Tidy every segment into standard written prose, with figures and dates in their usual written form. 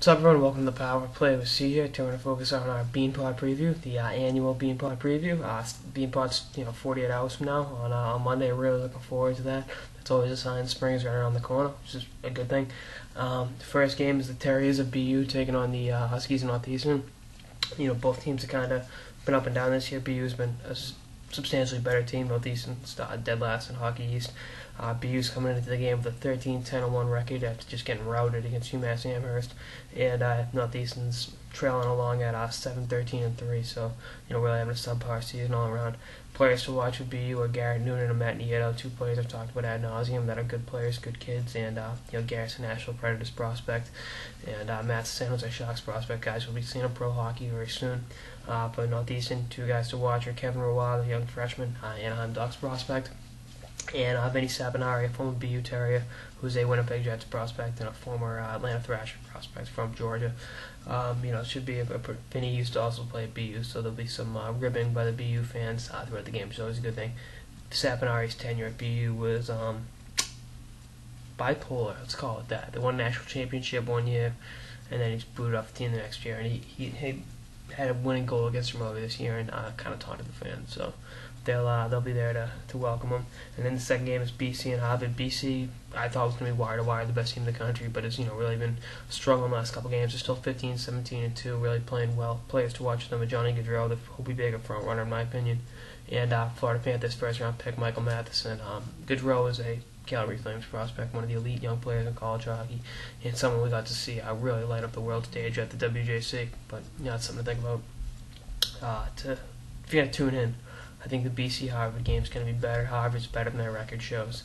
What's up, everyone? Welcome to the Power Play with CJ. Today we're going to focus on our Beanpot preview, the annual Beanpot preview. Beanpot's 48 hours from now on Monday. Really looking forward to that. It's always a sign spring is right around the corner, which is a good thing. The first game is the Terriers of BU taking on the Huskies of Northeastern. Both teams have kind of been up and down this year. BU's been a substantially better team. Northeastern's dead last in Hockey East. BU's coming into the game with a 13-10-1 record after just getting routed against UMass Amherst, and Northeastern's trailing along at 7-13-3. So really having a subpar season all around. Players to watch with BU are Garrett Noonan and Matt Nieto, two players I've talked about ad nauseum that are good players, good kids, and Garrett's a National Predators prospect, and Matt's San Jose Sharks prospect. Guys, we'll be seeing a pro hockey very soon. But Northeastern, two guys to watch are Kevin Roy, the young freshman, Anaheim Ducks prospect, and Vinny Sapinari, a former BU Terrier, who's a Winnipeg Jets prospect and a former Atlanta Thrasher prospect from Georgia. It should be Vinny used to also play at BU, so there'll be some ribbing by the BU fans throughout the game, which is always a good thing. Sapinari's tenure at BU was bipolar, let's call it that. They won a national championship one year, and then he's booted off the team the next year, and he had a winning goal against him earlier this year and kind of taunted the fans. So they'll be there to welcome him. And then the second game is BC and Harvard. BC, I thought was going to be wire to wire the best team in the country, but it's really been struggling the last couple games. They're still 15-17-2, really playing well. Players to watch them are Johnny Gaudreau, he'll be big a front runner in my opinion, and Florida Panthers first round pick Michael Matheson. Gaudreau is a Calgary Flames prospect, one of the elite young players in college hockey, and someone we got to see really light up the world stage at the WJC. But it's something to think about. If you're going to tune in, I think the BC Harvard game is going to be better. Harvard's better than their record shows.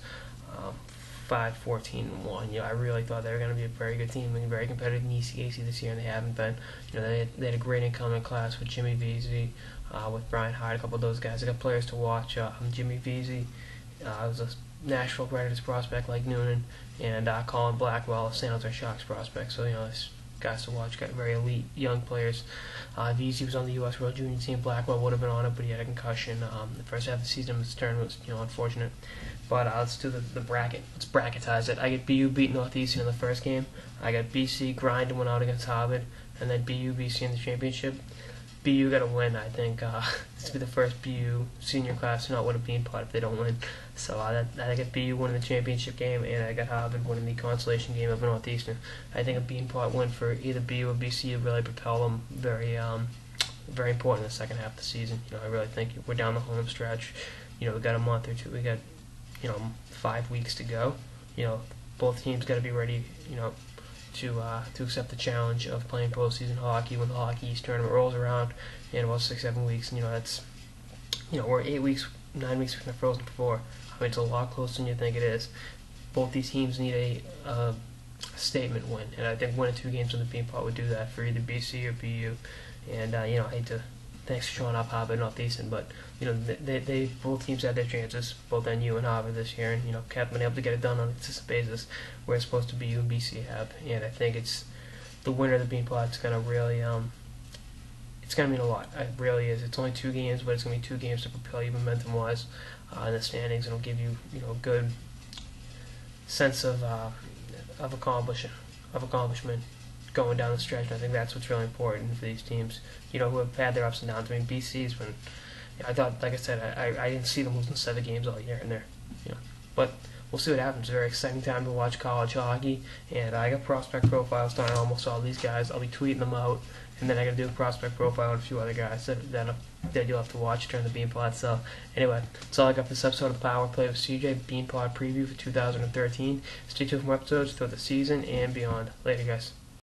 5-14-1. I really thought they were going to be a very good team and very competitive in ECAC this year, and they haven't been. They had a great incoming class with Jimmy Vesey, with Brian Hyde, a couple of those guys. They got players to watch. Jimmy Vesey was a Nashville Predators prospect like Noonan, and Colin Blackwell, a San Jose Sharks prospect. So there's guys to watch, got very elite young players. Vesey was on the U.S. World Junior team. Blackwell would have been on it, but he had a concussion. The first half of the season was unfortunate. But let's do the bracket. Let's bracketize it. I get BU beat Northeastern in the first game. I got BC grinding one out against Harvard, and then BC in the championship. BU got to win, I think. This will be the first BU senior class to not win a Beanpot if they don't win. So I got BU winning the championship game, and I got Harvard winning the consolation game of Northeastern. I think a Beanpot win for either BU or BC would really propel them very important in the second half of the season. I really think we're down the home stretch. We got a month or two. We got 5 weeks to go. Both teams got to be ready. To accept the challenge of playing postseason hockey when the Hockey East tournament rolls around in about 6-7 weeks. And we're 9 weeks from the Frozen Four. It's a lot closer than you think it is. Both these teams need a statement win, and I think winning 2 games in the Beanpot would do that for either BC or BU. And I hate to thanks for showing up Harvard Northeastern, but they both teams had their chances, both NU and Harvard this year, and haven't been able to get it done on a consistent basis where it's supposed to be BU and BC have. And I think it's the winner of the Beanpot is going to really it's going to mean a lot. It really is. It's only 2 games, but it's going to be 2 games to propel you momentum-wise in the standings, and it'll give you a good sense of accomplishment going down the stretch. And I think that's what's really important for these teams, who have had their ups and downs. BC's been, I thought, like I said, I didn't see them losing 7 games all year, and but we'll see what happens. It's a very exciting time to watch college hockey, and I got prospect profiles done on almost all these guys. I'll be tweeting them out, and then I got to do a prospect profile on a few other guys that you'll have to watch during the Beanpot. So anyway, that's all I got for this episode of the Power Play with CJ Beanpot preview for 2013. Stay tuned for more episodes throughout the season and beyond. Later, guys.